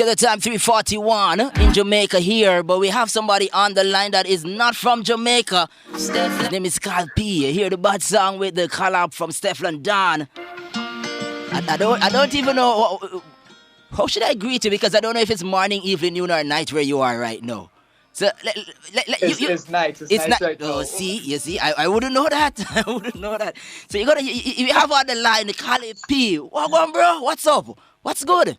the time, 3:41 in Jamaica here, but we have somebody on the line that is not from Jamaica. His name is Kalpee. Hear the bad song with the collab from Stefflon Don. I don't even know how should I greet you, because I don't know if it's morning, evening, noon, or night where you are right now. So it's night. It's night right now. Oh, you see, I wouldn't know that. I wouldn't know that. So you have on the line, Kalpee. What on, bro? What's up? What's good?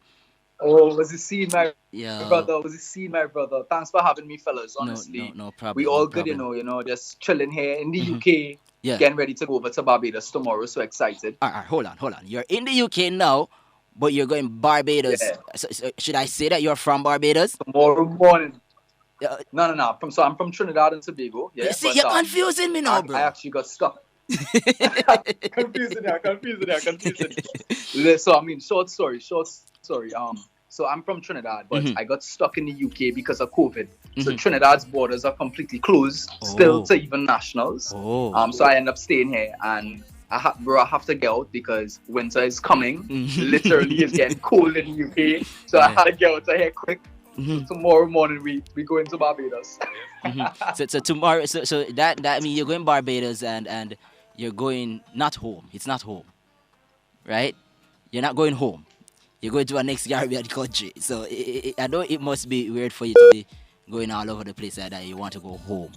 Oh, was it seen, my Yeah. brother? Was it seen, my brother? Thanks for having me, fellas. Honestly, no problem. We all no good, problem. you know, just chilling here in the UK. Yeah. Getting ready to go over to Barbados tomorrow. So excited. All right, hold on. You're in the UK now, but you're going Barbados. Yeah. So should I say that you're from Barbados? Tomorrow morning. No. I'm from Trinidad and Tobago. Yeah, You see, you're confusing me now, bro. I actually got stuck. confusing there. So I mean, short story. So I'm from Trinidad, but I got stuck in the UK because of COVID. So Trinidad's borders are completely closed, still to even nationals. So I end up staying here, and I have to get out because winter is coming. Literally, it's getting cold in the UK. So I had to get out of here quick. Tomorrow morning we go into Barbados. So tomorrow, so that means you're going Barbados and you're going not home. It's not home, right? You're not going home. You're going to a next Caribbean country. So I know it must be weird for you to be going all over the place like that. You want to go home.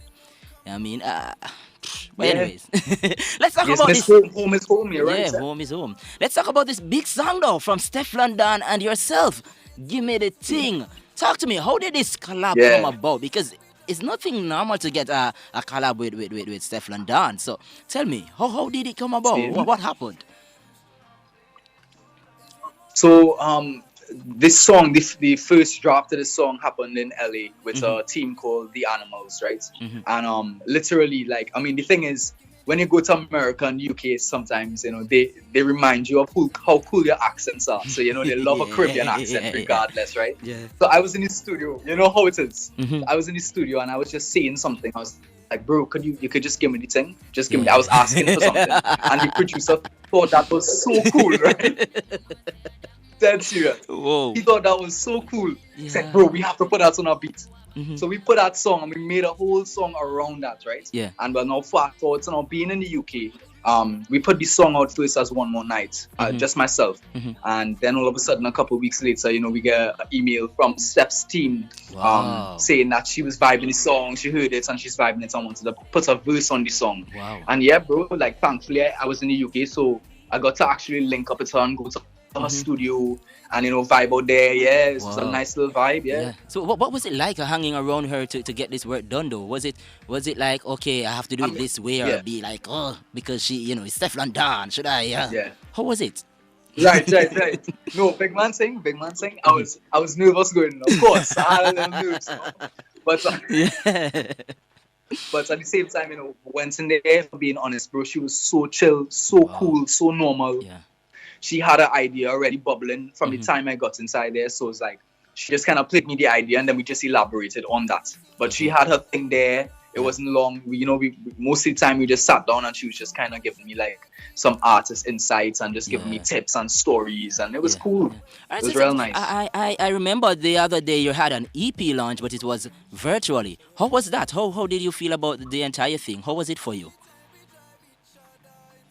You know what I mean? But anyways, let's talk about this. Home is home, you're right? Yeah, home is home. Let's talk about this big song though from Stefflon Don and yourself. Give me the thing. Talk to me. How did this collab come about? Because it's nothing normal to get a collab with Stefflon Don. So tell me, how did it come about? What happened? So this song, the first draft of this song happened in LA with a team called The Animals, right? And literally, like, I mean, the thing is, when you go to America and UK, sometimes, you know, they remind you of how cool your accents are. So, you know, they love a Caribbean accent regardless, right? Yeah. So I was in the studio, you know how it is. I was in the studio and I was just saying something. I was like, bro, you could just give me the thing? Just give me. I was asking for something. And the producer thought that was so cool, right? Dead serious. Whoa. He thought that was so cool. He said, bro, we have to put that on our beat. So we put that song and we made a whole song around that, right? Yeah. And we're now fast forward to now being in the UK. We put the song out first as One More Night, just myself. And then all of a sudden, a couple of weeks later, you know, we get an email from Steph's team saying that she was vibing the song, she heard it and she's vibing it and wanted to put a verse on the song. Wow. And yeah, bro, like thankfully I was in the UK, so I got to actually link up with her and go to her studio and, you know, vibe out there. Yeah, it's a nice little vibe. Yeah. So what was it like hanging around her to get this work done though? Was it like, okay, I have to do it this way, or be like, oh, because she, you know, it's Stefflon Don, should I? Yeah. How was it? Right. No, big man thing. I was nervous going. Of course, I had a little nerves. But but at the same time, you know, went in there, for being honest, bro, she was so chill, so cool, so normal. Yeah. She had an idea already bubbling from the time I got inside there. So it's like, she just kind of played me the idea and then we just elaborated on that. But she had her thing there. It wasn't long. We most of the time we just sat down and she was just kind of giving me like some artist insights and just giving me tips and stories. And it was cool. It was real nice. I remember the other day you had an EP launch, but it was virtually. How was that? How did you feel about the entire thing? How was it for you?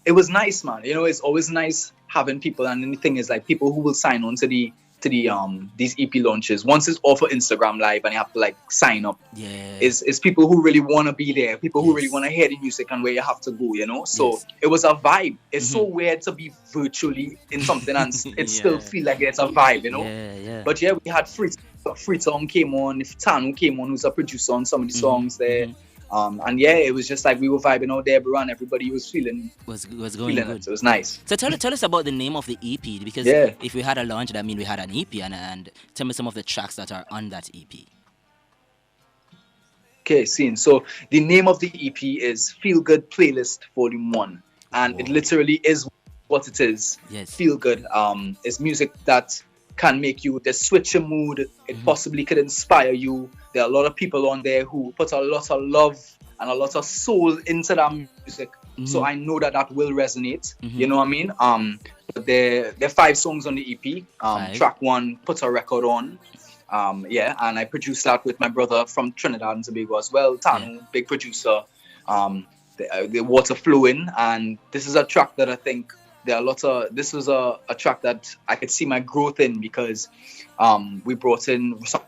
It was nice, man. You know, it's always nice having people, and the thing is, like, people who will sign on to these EP launches, once it's off of Instagram Live and you have to like sign up, is people who really want to be there, people who really want to hear the music and where you have to go, you know. So it was a vibe. It's so weird to be virtually in something and it still feel like it's a vibe, you know. But yeah, we had Freetown came on, Tanu came on, who's a producer on some of the songs there. And yeah, it was just like we were vibing out there, bro, and everybody was feeling was going good. It was nice. So tell us about the name of the EP, because if we had a launch, that means we had an EP, and tell me some of the tracks that are on that EP. Okay, scene. So the name of the EP is Feel Good Playlist Volume 1, and it literally is what it is. Yes. Feel good. It's music that can make you switch your mood. It possibly could inspire you. There are a lot of people on there who put a lot of love and a lot of soul into that music. So I know that will resonate. You know what I mean? There are 5 songs on the EP. Track 1, Put a Record On. Yeah, and I produced that with my brother from Trinidad and Tobago as well, Tanu, big producer. The water flowing, and this is a track that I think there are lots of. This was a track that I could see my growth in because we brought in some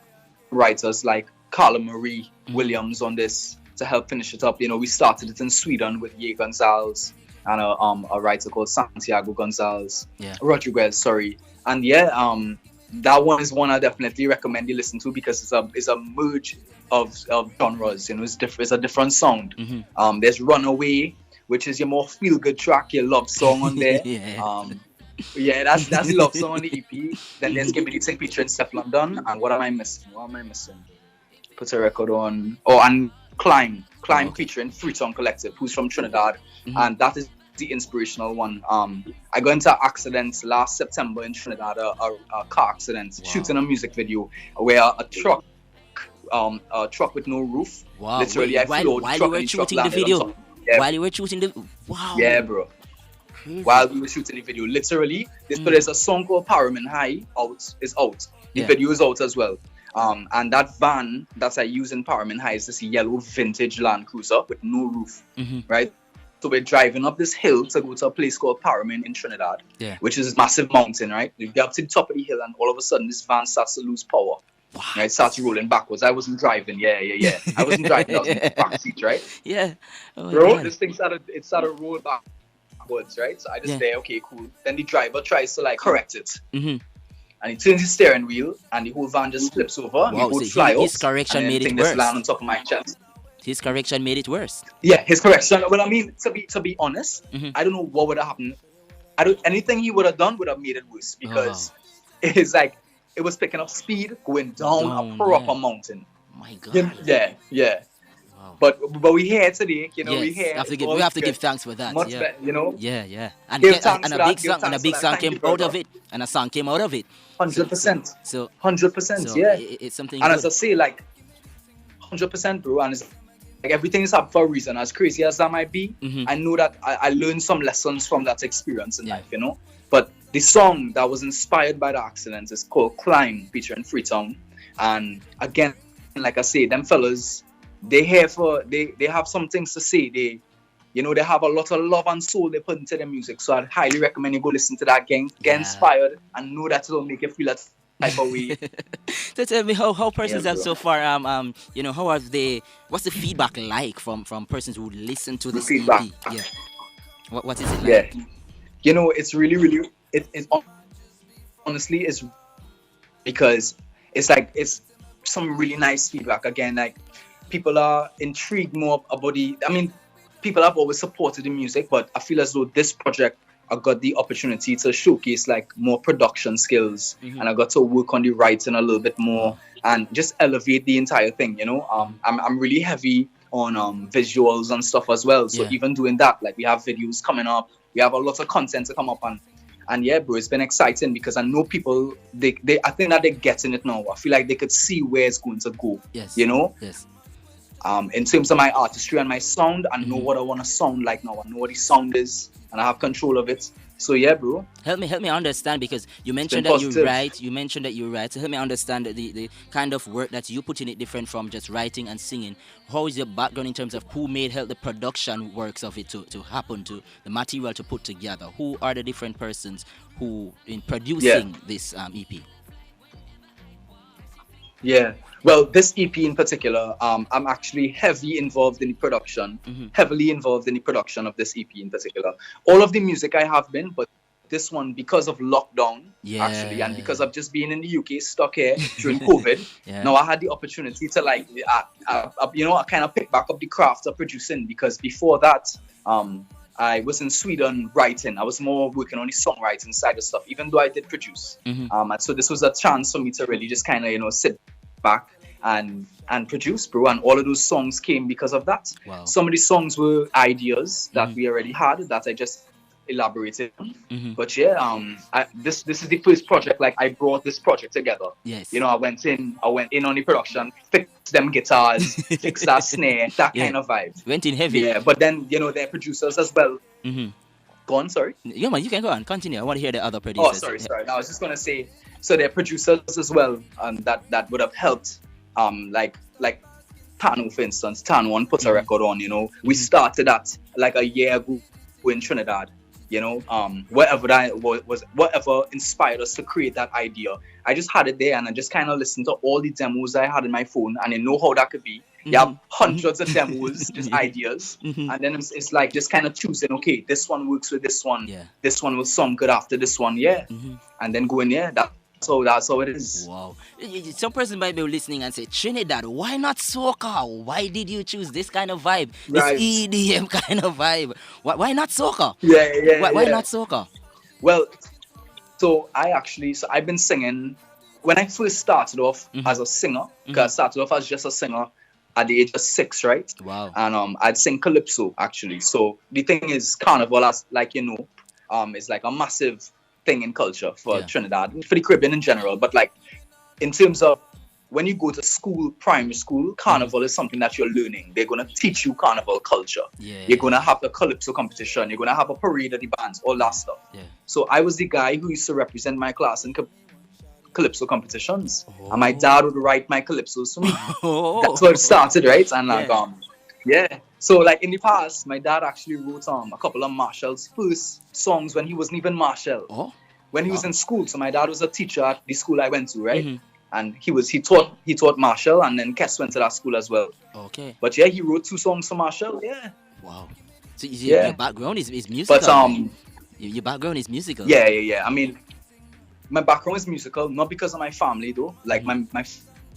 writers like Carla Marie Williams on this to help finish it up. You know, we started it in Sweden with Ye Gonzalez and a writer called Santiago Gonzalez, Rodriguez, sorry. And that one is one I definitely recommend you listen to because it's a merge of genres. You know, it's a different sound. There's Runaway, which is your more feel good track, your love song on there. That's love song on the EP. Then there's Give Me the Thing featuring Stefflon. And what am I missing? Put a record on. Oh, and Climb featuring Freetown Collective, who's from Trinidad, and that is the inspirational one. I got into an accident last September in Trinidad, a car accident, shooting a music video where a truck with no roof. Wow. Literally, I floored the truck. While you were shooting the video. While you were shooting the Yeah, bro. Crazy. While we were shooting the video, literally, there's a song called Paramin High out. The video is out as well. And that van that I use in Paramin High is this yellow vintage Land Cruiser with no roof, right? So we're driving up this hill to go to a place called Paramin in Trinidad, which is a massive mountain, right? We get up to the top of the hill and all of a sudden this van starts to lose power. Wow. Right? It starts rolling backwards. I wasn't driving. Yeah. I wasn't driving. I was in the back seat, right? Yeah. Oh, bro, God. This thing started roll backwards, right? So I just say, okay, cool. Then the driver tries to correct it. And he turns his steering wheel and the whole van just flips over. Wow, and fly his correction made it worse. Land on top of my chest. His correction made it worse. Yeah, his correction. Well, I mean, to be honest, I don't know what would have happened. Anything he would have done would have made it worse because it's like it was picking up speed going down a proper mountain. My God. Yeah. Wow. But we here today, you know. We have to give thanks for that. Much better, you know. Yeah. And a big song came out of it, and a song came out of it. 100%. So 100%. Yeah. It's something. And good. as I say, 100%, bro. And it's everything is up for a reason. As crazy as that might be, I know that I learned some lessons from that experience in life, you know. But the song that was inspired by the accident is called Climb, featuring Freetown. And again, like I say, them fellas, they have some things to say. They have a lot of love and soul they put into their music. So I'd highly recommend you go listen to that, get inspired, and know that it'll make you feel that type of way. So tell me how persons have so far how have they, what's the feedback like from persons who listen to this feedback? EP? Yeah. What is it like? Yeah. You know, it's really it's honestly it's because it's some really nice feedback. Again, people are intrigued more about people have always supported the music, but I feel as though this project I got the opportunity to showcase more production skills, and I got to work on the writing a little bit more and just elevate the entire thing, you know. I'm really heavy on visuals and stuff as well. So even doing that, we have videos coming up, we have a lot of content to come up and yeah, bro, it's been exciting because I know people I think that they're getting it now. I feel like they could see where it's going to go. Yes. You know? Yes. In terms of my artistry and my sound, I know what I want to sound like now. I know what the sound is, and I have control of it. So yeah, bro. Help me understand, because you mentioned that you write. You mentioned that you write. So help me understand the kind of work that you put in it different from just writing and singing. How is your background in terms of who help the production works of it to happen, to the material to put together? Who are the different persons who in producing this EP? Yeah. Well, this EP in particular, I'm actually heavily involved in the production of this EP in particular. All of the music I have been, but this one, because of lockdown, actually, and because of just being in the UK, stuck here during COVID, now I had the opportunity to I kind of pick back up the craft of producing, because before that, I was in Sweden writing. I was more working on the songwriting side of stuff, even though I did produce. And so this was a chance for me to really just kind of, sit back and produce, bro. And all of those songs came because of that. Wow. Some of the songs were ideas that we already had that I just elaborated on. But this is the first project. I brought this project together. Yes. You know, I went in on the production, fixed them guitars, fixed that snare, that kind of vibe. Went in heavy. Yeah, but then they're producers as well. Go on, sorry. Yeah, man, you can go on. Continue. I want to hear the other Oh, producers. sorry. I was just gonna say, so there are producers as well, that would have helped, like Tano, for instance. Tano and put a record on. You know, we started that like a year ago in Trinidad. You know, whatever that was, whatever inspired us to create that idea. I just had it there, and I just kind of listened to all the demos I had in my phone, and I know how that could be. You have hundreds of demos, just ideas, and then it's like just kind of choosing. Okay, this one works with this one. Yeah. This one will sound good after this one. Yeah, and then going. Yeah, that's how it is. Wow. Some person might be listening and say, Trinidad, why not soca? Why did you choose this kind of vibe? Right. This EDM kind of vibe. Why not soca? Yeah. Why not soca? Well, so I've been singing when I first started off as a singer, because I started off as just a singer at the age of 6, right? Wow. And I'd sing calypso actually. So the thing is, carnival, as like you know, is like a massive thing in culture for Trinidad, for the Caribbean in general. But like in terms of when you go to school, primary school, carnival is something that you're learning. They're gonna teach you carnival culture. Yeah. You're gonna have the calypso competition. You're gonna have a parade of the bands, all that stuff. Yeah. So I was the guy who used to represent my class in calypso competitions, and my dad would write my calypsos for me. That's where it started, right? And like so like in the past, my dad actually wrote a couple of Marshall's first songs when he wasn't even Marshall. When he was in school. So my dad was a teacher at the school I went to, right? And he taught Marshall, and then Kes went to that school as well. Okay. But yeah, he wrote 2 songs for Marshall. Yeah. Wow. So your background is musical. But your background is musical. Yeah. I mean, my background is musical, not because of my family though. Like my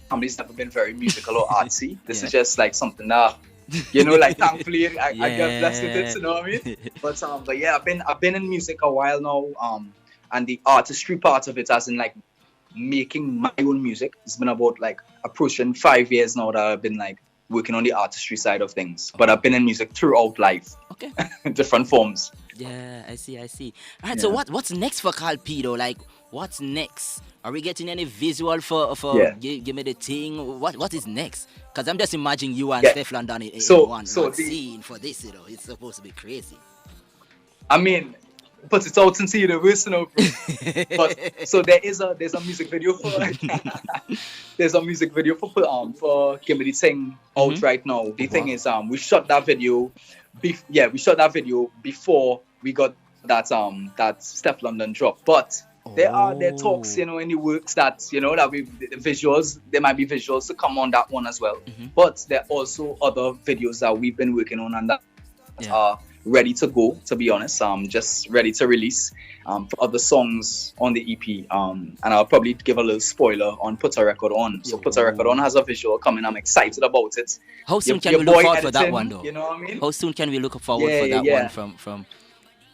family's never been very musical or artsy. This is just like something that, you know, like thankfully I get blessed with it, you know what I mean? But yeah, I've been in music a while now, and the artistry part of it, as in like making my own music, it's been about like approaching 5 years now that I've been like working on the artistry side of things. But I've been in music throughout life. Okay. Different forms. Yeah, I see. All right, so what's next for Kalpee though? Like, what's next? Are we getting any visual for give me the thing? What is next? Because I'm just imagining you and Stefflon done it in one scene for this, you know. It's supposed to be crazy. I mean, put it out into the universe, you know. But so there's a music video for for Give Me the Thing out right now. The thing is, we shot that video. We shot that video before we got that Stefflon done drop. But there are talks, you know, in the works that, you know, that there might be visuals to come on that one as well. But there are also other videos that we've been working on and that are ready to go, to be honest. Just ready to release for other songs on the EP. And I'll probably give a little spoiler on Put a Record On. So Put a Record On has a visual coming. I'm excited about it. How soon can we look forward for that one though? You know what I mean? How soon can we look forward for that one from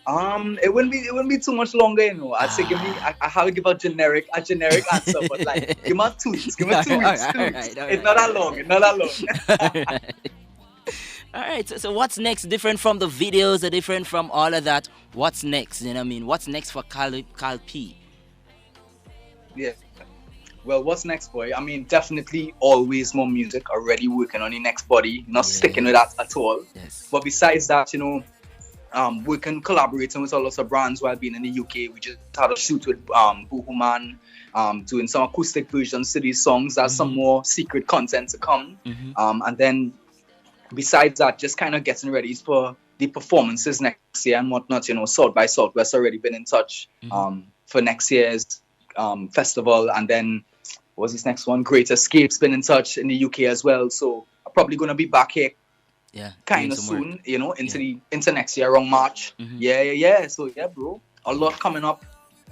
it wouldn't be too much longer, you know. I'd say I have to give a generic answer, but like give me 2 weeks. Give me 2 weeks. It's not that long. All right, so what's next? Different from the videos, different from all of that. What's next? You know what I mean? What's next for Kalpee? Yeah. Well, what's next, boy? I mean, definitely always more music. Already working on the next body. Not sticking with that at all. Yes. But besides that, you know, working, collaborating with a lot of brands while being in the UK. We just had a shoot with Boohoo Man, doing some acoustic versions to these songs. There's some more secret content to come. And then besides that, just kind of getting ready for the performances next year and whatnot. You know, South by Southwest already been in touch for next year's festival. And then what was this next one? Great Escape's been in touch in the UK as well. So I'm probably going to be back here kind of soon, you know, into next year around March. So yeah, bro, a lot coming up.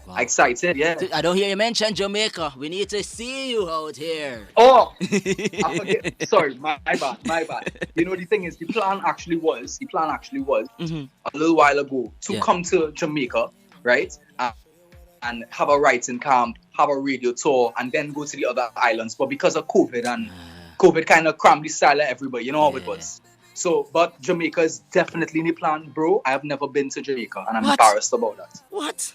Wow. Excited, yeah. I don't hear you mention Jamaica. We need to see you out here. Oh, I forget. Sorry, my bad. You know, the thing is, the plan actually was a little while ago to come to Jamaica, right? And have a writing camp, have a radio tour, and then go to the other islands. But because of COVID, and COVID kind of crammed the style of everybody, you know how it was. So, but Jamaica is definitely in the plan, bro. I have never been to Jamaica, and I'm embarrassed about that. What?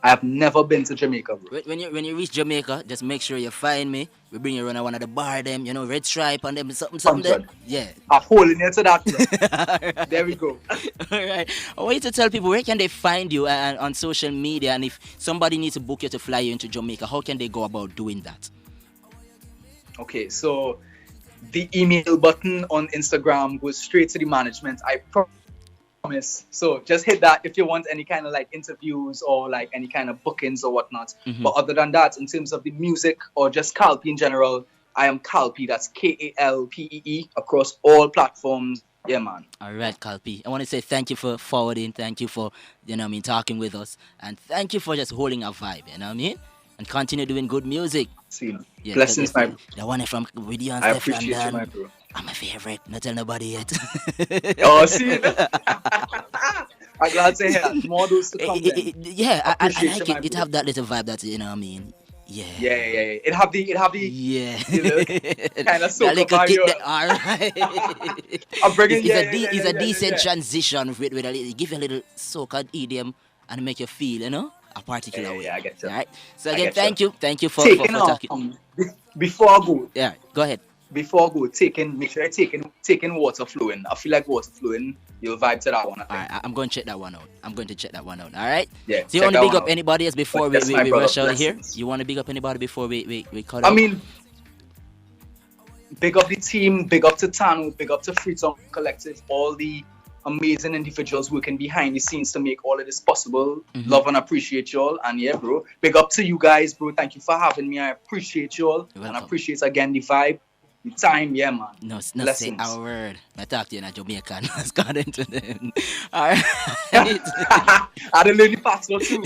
I have never been to Jamaica, bro. When you reach Jamaica, just make sure you find me. We bring you around one of the bar them, red stripe and them something there. 100. Yeah. I'm holding you to that, bro. Alright. There we go. All right. I want you to tell people where can they find you on social media, and if somebody needs to book you to fly you into Jamaica, how can they go about doing that? Okay, so the email button on Instagram goes straight to the management. I promise. So just hit that if you want any kind of like interviews or like any kind of bookings or whatnot. Mhm. But other than that, in terms of the music or just Kalpee in general, I am Kalpee. That's Kalpee across all platforms. Yeah, man. All right, Kalpee. I want to say thank you for forwarding. Thank you for, talking with us. And thank you for just holding a vibe, you know what I mean? And continue doing good music. See, Yeah, blessings, my bro. the one from Video and I Stefflon, appreciate you, my bro. I'm my favorite. Not tell nobody yet. Oh, see? I'm glad to hear. More those to come then. Yeah, I Appreciate like you, it. my It bro. have that little vibe that, you know what I mean? Yeah. Yeah. It have the Yeah. kind of That soca little vibe. kick yo. there, all right. I'm bringing It's a yeah, decent yeah. transition with a little, give you a little soca idiom and make you feel, a particular way. Yeah, I get you. All right. So I again, get you. thank you for Taking talking. before I go, Yeah, go ahead. make sure I taking water flowing. I feel like water flowing. You'll vibe to that one. I All think. right, I'm going to check that one out. All right. Yeah. So you check want to that big one up out. anybody else before But yes, my we brother, rush out of here? blessings. You want to big up anybody before we cut I out? mean, big up the team, big up to Tanu, big up to Freetown Collective, all the amazing individuals working behind the scenes to make all of this possible. Mhm. Love and appreciate y'all. And yeah, bro, big up to you guys, bro. Thank you for having me. I appreciate y'all. You're And welcome. appreciate again the vibe, the time. Yeah, man. No, say Blessings. our word. I talk to you in a Jamaican. It's gone into them. All right. I don't know the password too.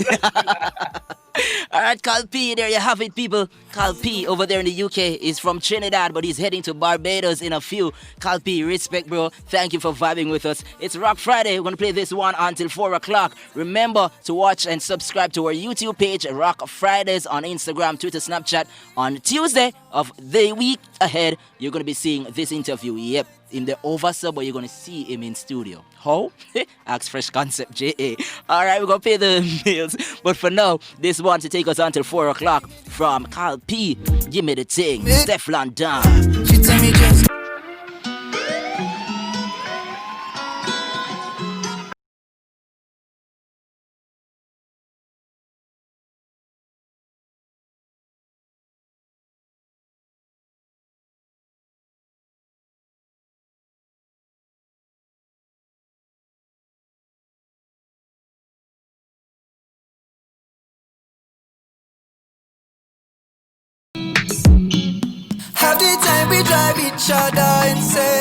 All right, Kalpee, there you have it, people. Kalpee over there in the UK is from Trinidad, but he's heading to Barbados in a few. Kalpee, respect, bro. Thank you for vibing with us. It's Rocc Friday. We're going to play this one until 4 o'clock. Remember to watch and subscribe to our YouTube page, Rocc Fridayz, on Instagram, Twitter, Snapchat. On Tuesday of the week ahead, you're going to be seeing this interview. Yep, in the oversub, but you're going to see him in studio. How? Ask Fresh Concept JA. All right, we're going to pay the bills. But for now, this one to take us until 4 o'clock from Kalpee. Give me the thing. Stefflon down. She tell me just half the time we drive each other insane.